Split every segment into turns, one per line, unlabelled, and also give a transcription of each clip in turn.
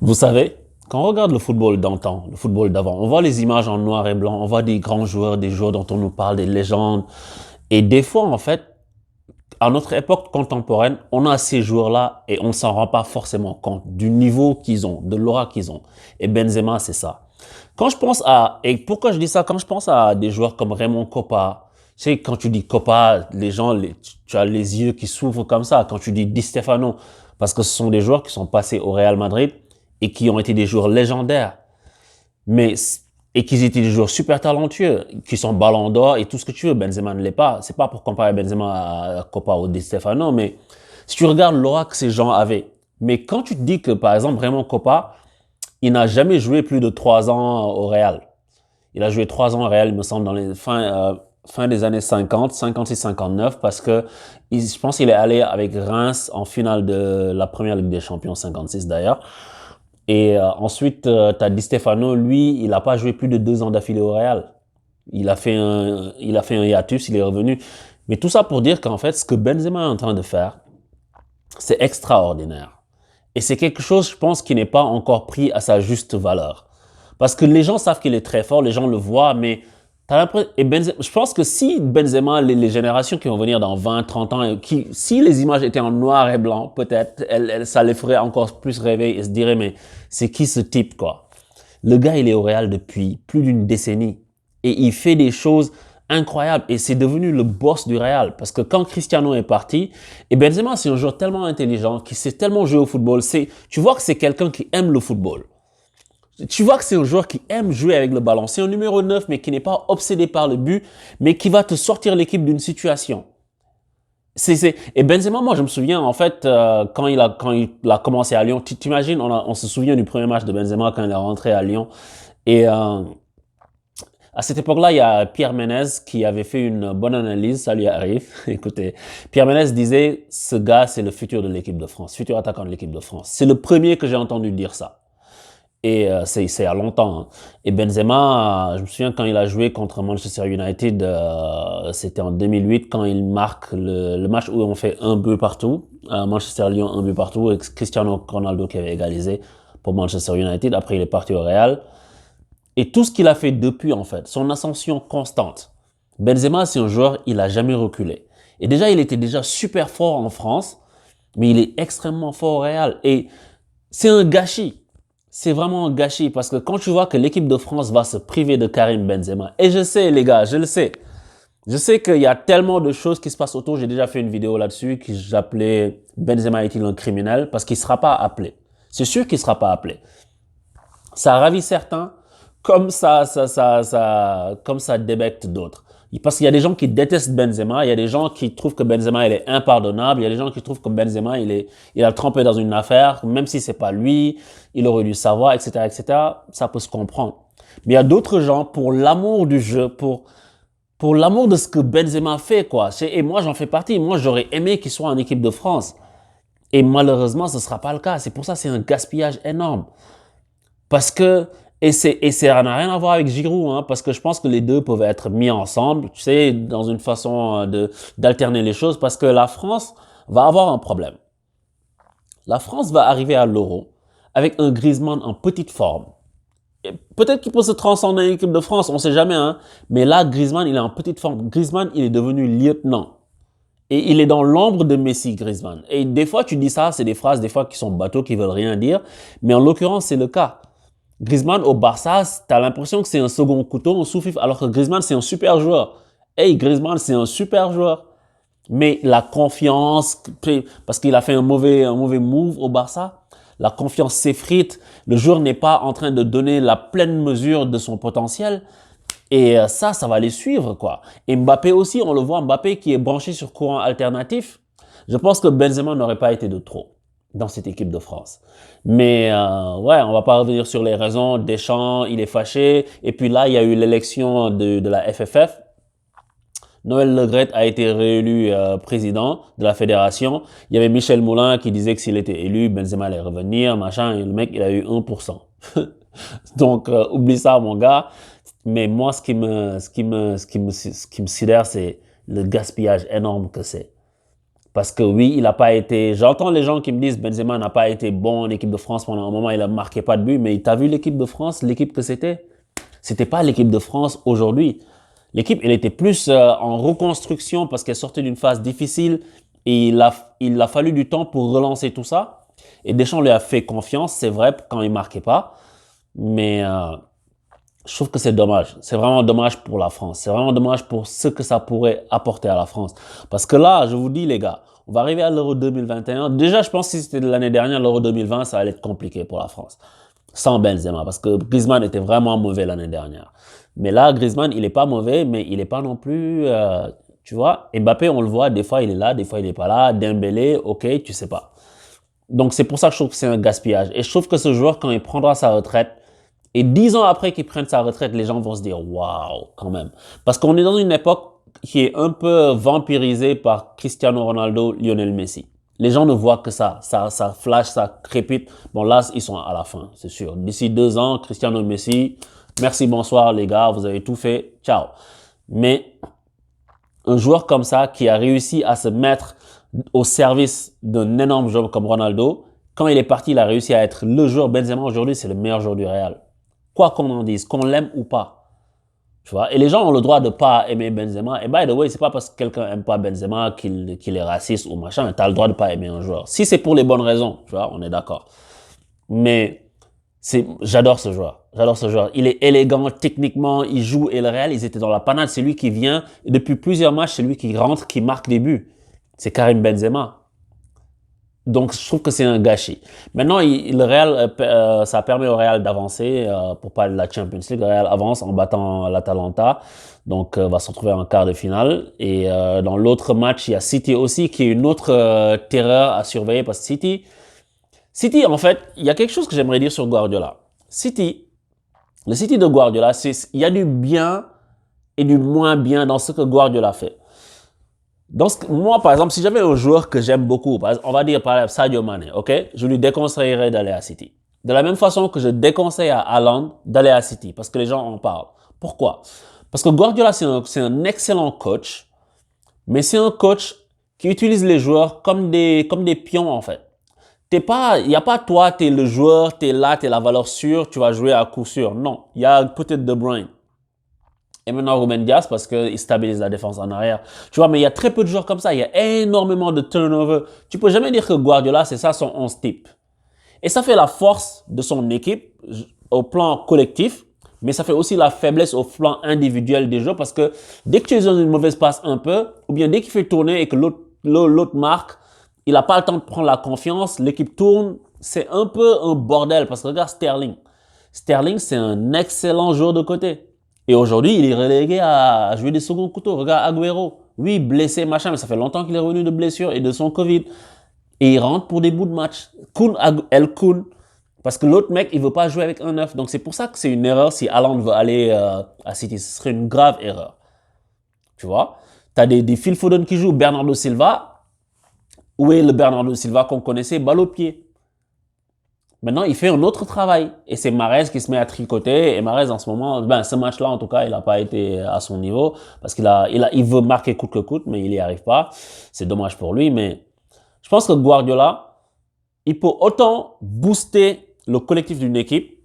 Vous savez, quand on regarde le football d'antan, le football d'avant, on voit les images en noir et blanc, on voit des grands joueurs, des joueurs dont on nous parle, des légendes. Et des fois, en fait, à notre époque contemporaine, on a ces joueurs-là et on ne s'en rend pas forcément compte du niveau qu'ils ont, de l'aura qu'ils ont. Et Benzema, c'est ça. Et pourquoi je dis ça? Quand je pense à des joueurs comme Raymond Kopa, tu sais, quand tu dis Kopa, tu as les yeux qui s'ouvrent comme ça. Quand tu dis Di Stefano, parce que ce sont des joueurs qui sont passés au Real Madrid et qui ont été des joueurs légendaires, mais et qu'ils étaient des joueurs super talentueux, qui sont ballon d'or et tout ce que tu veux. Benzema ne l'est pas. C'est pas pour comparer Benzema à Kopa ou Di Stefano, mais si tu regardes l'aura que ces gens avaient. Mais quand tu te dis que, par exemple, Raymond Kopa, il n'a jamais joué plus de 3 ans au Real. Il a joué 3 ans au Real, il me semble, dans les fin des années 50, 56, 59, parce que je pense qu'il est allé avec Reims en finale de la première Ligue des Champions, 56 d'ailleurs. Et ensuite, tu as Di Stefano, lui, il n'a pas joué plus de 2 ans d'affilée au Real. Il a fait un hiatus, il est revenu. Mais tout ça pour dire qu'en fait, ce que Benzema est en train de faire, c'est extraordinaire. Et c'est quelque chose, je pense, qui n'est pas encore pris à sa juste valeur. Parce que les gens savent qu'il est très fort, les gens le voient, mais t'as l'impression, je pense que si Benzema, les générations qui vont venir dans 20, 30 ans, si les images étaient en noir et blanc, peut-être, ça les ferait encore plus rêver et se dirait, mais c'est qui ce type, quoi? Le gars, il est au Real depuis plus d'une décennie. Et il fait des choses incroyables. Et c'est devenu le boss du Real. Parce que quand Cristiano est parti, et Benzema, c'est un joueur tellement intelligent, qui sait tellement jouer au football. Tu vois que c'est quelqu'un qui aime le football. Tu vois que c'est un joueur qui aime jouer avec le ballon. C'est un numéro 9, mais qui n'est pas obsédé par le but, mais qui va te sortir l'équipe d'une situation. Et Benzema, moi, je me souviens, en fait, quand il a commencé à Lyon, t'imagines, on se souvient du premier match de Benzema quand il est rentré à Lyon. Et à cette époque-là, il y a Pierre Ménez qui avait fait une bonne analyse, ça lui arrive. Écoutez, Pierre Ménez disait, ce gars, c'est le futur de l'équipe de France, futur attaquant de l'équipe de France. C'est le premier que j'ai entendu dire ça. Et c'est il y a longtemps. Hein. Et Benzema, je me souviens quand il a joué contre Manchester United, c'était en 2008, quand il marque le match où on fait un but partout, Manchester-Lyon un but partout, et Cristiano Ronaldo qui avait égalisé pour Manchester United. Après, il est parti au Real. Et tout ce qu'il a fait depuis, en fait, son ascension constante. Benzema, c'est un joueur, il a jamais reculé. Et déjà, il était déjà super fort en France, mais il est extrêmement fort au Real. Et c'est un gâchis. C'est vraiment un gâchis parce que quand tu vois que l'équipe de France va se priver de Karim Benzema, et je sais les gars, je le sais. Je sais qu'il y a tellement de choses qui se passent autour. J'ai déjà fait une vidéo là-dessus que j'appelais Benzema est-il un criminel parce qu'il ne sera pas appelé. C'est sûr qu'il ne sera pas appelé. Ça ravit certains comme comme ça débecte d'autres. Parce qu'il y a des gens qui détestent Benzema, il y a des gens qui trouvent que Benzema il est impardonnable, il y a des gens qui trouvent que Benzema il a trempé dans une affaire, même si c'est pas lui, il aurait dû savoir, etc., etc. Ça peut se comprendre. Mais il y a d'autres gens pour l'amour du jeu, pour l'amour de ce que Benzema fait, quoi. Et moi j'en fais partie. Moi j'aurais aimé qu'il soit en équipe de France. Et malheureusement ce sera pas le cas. C'est pour ça que c'est un gaspillage énorme. Parce que ça n'a rien à voir avec Giroud, hein, parce que je pense que les deux peuvent être mis ensemble, tu sais, dans une façon d'alterner les choses, parce que la France va avoir un problème. La France va arriver à l'Euro avec un Griezmann en petite forme. Peut-être qu'il peut se transcender en équipe de France, on ne sait jamais, hein, mais là, Griezmann, il est en petite forme. Griezmann, il est devenu lieutenant. Et il est dans l'ombre de Messi, Griezmann. Et des fois, tu dis ça, c'est des phrases, des fois, qui sont bateaux, qui veulent rien dire, mais en l'occurrence, c'est le cas. Griezmann au Barça, t'as l'impression que c'est un second couteau, un sous-fifre, alors que Griezmann c'est un super joueur. Hey, Griezmann c'est un super joueur. Mais la confiance, parce qu'il a fait un mauvais move au Barça, la confiance s'effrite, le joueur n'est pas en train de donner la pleine mesure de son potentiel. Et ça va les suivre, quoi. Et Mbappé aussi, on le voit, Mbappé qui est branché sur courant alternatif. Je pense que Benzema n'aurait pas été de trop dans cette équipe de France. Mais ouais, on va pas revenir sur les raisons. Deschamps, il est fâché. Et puis là, il y a eu l'élection de la FFF. Noël Le Graët a été réélu président de la fédération. Il y avait Michel Moulin qui disait que s'il était élu, Benzema allait revenir, machin. Et le mec, il a eu 1%. Donc, oublie ça, mon gars. Mais moi, ce qui me sidère, c'est le gaspillage énorme que c'est. Parce que oui, il n'a pas été... J'entends les gens qui me disent Benzema n'a pas été bon en équipe de France pendant un moment, il a marqué pas de but, mais tu as vu l'équipe de France, l'équipe que c'était? C'était pas l'équipe de France aujourd'hui. L'équipe, elle était plus en reconstruction parce qu'elle sortait d'une phase difficile et il a fallu du temps pour relancer tout ça. Et Deschamps lui a fait confiance, c'est vrai, quand il marquait pas. Mais je trouve que c'est dommage. C'est vraiment dommage pour la France. C'est vraiment dommage pour ce que ça pourrait apporter à la France. Parce que là, je vous dis, les gars, on va arriver à l'Euro 2021. Déjà, je pense que si c'était de l'année dernière, l'Euro 2020, ça allait être compliqué pour la France. Sans Benzema. Parce que Griezmann était vraiment mauvais l'année dernière. Mais là, Griezmann, il est pas mauvais, mais il est pas non plus, tu vois. Mbappé, on le voit, des fois il est là, des fois il est pas là. Dembélé, ok, tu sais pas. Donc c'est pour ça que je trouve que c'est un gaspillage. Et je trouve que ce joueur, quand il prendra sa retraite, et 10 ans après qu'il prenne sa retraite, les gens vont se dire waouh, quand même. Parce qu'on est dans une époque qui est un peu vampirisée par Cristiano Ronaldo, Lionel Messi. Les gens ne voient que ça flash, ça crépite. Bon là, ils sont à la fin, c'est sûr. D'ici 2 ans, Cristiano Messi, merci, bonsoir les gars, vous avez tout fait, ciao. Mais un joueur comme ça qui a réussi à se mettre au service d'un énorme joueur comme Ronaldo, quand il est parti, il a réussi à être le joueur. Benzema aujourd'hui, c'est le meilleur joueur du Real. Quoi qu'on en dise, qu'on l'aime ou pas. Tu vois? Et les gens ont le droit de pas aimer Benzema. Et by the way, c'est pas parce que quelqu'un aime pas Benzema qu'il est raciste ou machin. T'as le droit de pas aimer un joueur. Si c'est pour les bonnes raisons, tu vois, on est d'accord. Mais j'adore ce joueur. J'adore ce joueur. Il est élégant techniquement, il joue et le Real, ils étaient dans la panade. C'est lui qui vient, et depuis plusieurs matchs, c'est lui qui rentre, qui marque des buts. C'est Karim Benzema. Donc, je trouve que c'est un gâchis. Maintenant, le Real, ça permet au Real d'avancer pour parler de la Champions League. Le Real avance en battant l'Atalanta. Donc, va se retrouver en quart de finale. Et dans l'autre match, il y a City aussi, qui est une autre terreur à surveiller. Parce que City, en fait, il y a quelque chose que j'aimerais dire sur Guardiola. Le City de Guardiola, il y a du bien et du moins bien dans ce que Guardiola fait. Moi, par exemple, si j'avais un joueur que j'aime beaucoup, on va dire par exemple Sadio Mane, ok, je lui déconseillerais d'aller à City. De la même façon que je déconseille à Haaland d'aller à City, parce que les gens en parlent. Pourquoi? Parce que Guardiola, c'est un excellent coach, mais c'est un coach qui utilise les joueurs comme des pions, en fait. Il y a pas toi, t'es le joueur, t'es là, t'es la valeur sûre, tu vas jouer à coup sûr. Non, il y a peut-être De Bruyne. Et maintenant Ruben Dias parce qu'il stabilise la défense en arrière. Tu vois, mais il y a très peu de joueurs comme ça. Il y a énormément de turnover. Tu peux jamais dire que Guardiola, c'est ça son 11 type. Et ça fait la force de son équipe au plan collectif, mais ça fait aussi la faiblesse au plan individuel des joueurs parce que dès que tu es dans une mauvaise passe un peu, ou bien dès qu'il fait tourner et que l'autre marque, il n'a pas le temps de prendre la confiance, l'équipe tourne, c'est un peu un bordel parce que regarde Sterling. Sterling, c'est un excellent joueur de côté. Et aujourd'hui, il est relégué à jouer des seconds couteaux. Regarde Agüero. Oui, blessé, machin, mais ça fait longtemps qu'il est revenu de blessure et de son Covid. Et il rentre pour des bouts de match. El Kun. Parce que l'autre mec, il veut pas jouer avec un neuf. Donc c'est pour ça que c'est une erreur si Haaland veut aller à City. Ce serait une grave erreur. Tu vois? T'as des Phil Foden qui jouent, Bernardo Silva. Où est le Bernardo Silva qu'on connaissait? Balle au pied. Maintenant, il fait un autre travail. Et c'est Mahrez qui se met à tricoter. Et Mahrez, en ce moment, ce match-là, en tout cas, il n'a pas été à son niveau. Parce il veut marquer coûte que coûte, mais il n'y arrive pas. C'est dommage pour lui. Mais je pense que Guardiola, il peut autant booster le collectif d'une équipe.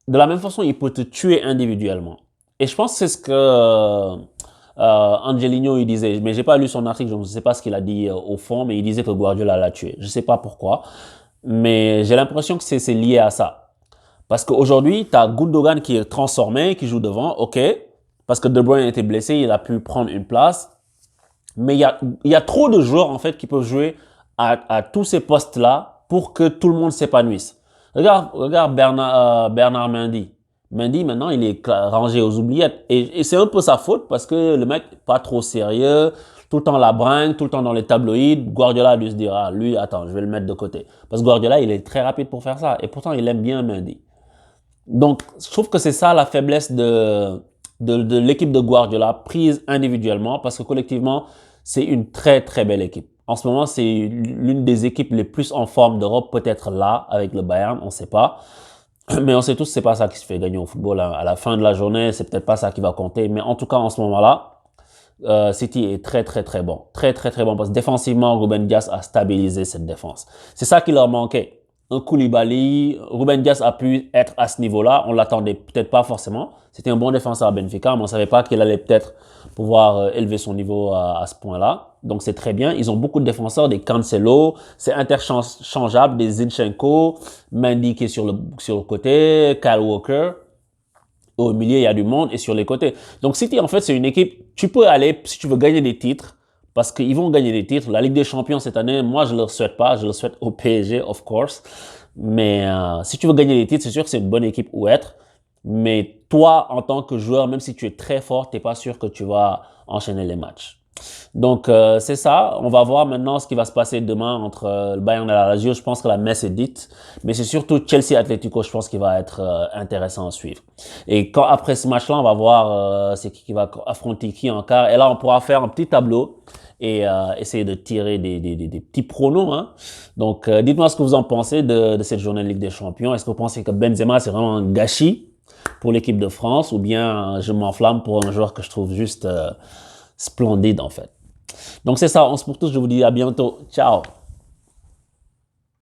De la même façon, il peut te tuer individuellement. Et je pense que c'est ce que Angelino il disait. Mais j'ai pas lu son article, je ne sais pas ce qu'il a dit au fond, mais il disait que Guardiola l'a tué. Je sais pas pourquoi. Mais j'ai l'impression que c'est lié à ça. Parce qu'aujourd'hui, tu as Gundogan qui est transformé, qui joue devant, ok. Parce que De Bruyne était blessé, il a pu prendre une place. Mais il y a trop de joueurs, en fait, qui peuvent jouer à tous ces postes-là pour que tout le monde s'épanouisse. Regarde Bernard Mendy. Mendy, maintenant, il est rangé aux oubliettes. Et c'est un peu sa faute parce que le mec, pas trop sérieux, tout le temps la bringue, tout le temps dans les tabloïds. Guardiola a dû se dire, ah, lui, attends, je vais le mettre de côté. Parce que Guardiola, il est très rapide pour faire ça. Et pourtant, il aime bien Mendy. Donc, je trouve que c'est ça la faiblesse de l'équipe de Guardiola, prise individuellement, parce que collectivement, c'est une très, très belle équipe. En ce moment, c'est l'une des équipes les plus en forme d'Europe, peut-être là, avec le Bayern, on ne sait pas. Mais on sait tous que c'est pas ça qui se fait gagner au football. À la fin de la journée, c'est peut-être pas ça qui va compter. Mais en tout cas, en ce moment-là, City est très très très bon. Très très très bon parce que défensivement, Ruben Dias a stabilisé cette défense. C'est ça qui leur manquait. Un Koulibaly, Ruben Dias a pu être à ce niveau-là. On l'attendait peut-être pas forcément. C'était un bon défenseur à Benfica, mais on savait pas qu'il allait peut-être pouvoir élever son niveau à ce point-là. Donc c'est très bien. Ils ont beaucoup de défenseurs, des Cancelo, c'est interchangeable, des Zinchenko, Mendy qui est sur le côté, Kyle Walker. Au milieu, il y a du monde et sur les côtés. Donc City, en fait, c'est une équipe, tu peux aller, si tu veux gagner des titres, parce qu'ils vont gagner des titres. La Ligue des Champions cette année, moi, je ne le souhaite pas. Je le souhaite au PSG, of course. Mais si tu veux gagner des titres, c'est sûr que c'est une bonne équipe où être. Mais toi, en tant que joueur, même si tu es très fort, tu n'es pas sûr que tu vas enchaîner les matchs. Donc, c'est ça. On va voir maintenant ce qui va se passer demain entre le Bayern et la Lazio. Je pense que la messe est dite. Mais c'est surtout Chelsea-Atlético, je pense, qui va être intéressant à suivre. Et quand, après ce match-là, on va voir c'est qui va affronter qui en quart. Et là, on pourra faire un petit tableau et essayer de tirer des petits pronos. Hein. Donc, dites-moi ce que vous en pensez de cette journée de Ligue des Champions. Est-ce que vous pensez que Benzema, c'est vraiment un gâchis pour l'équipe de France ou bien je m'enflamme pour un joueur que je trouve juste splendide en fait. Donc c'est ça, on se pour tous, je vous dis à bientôt. Ciao.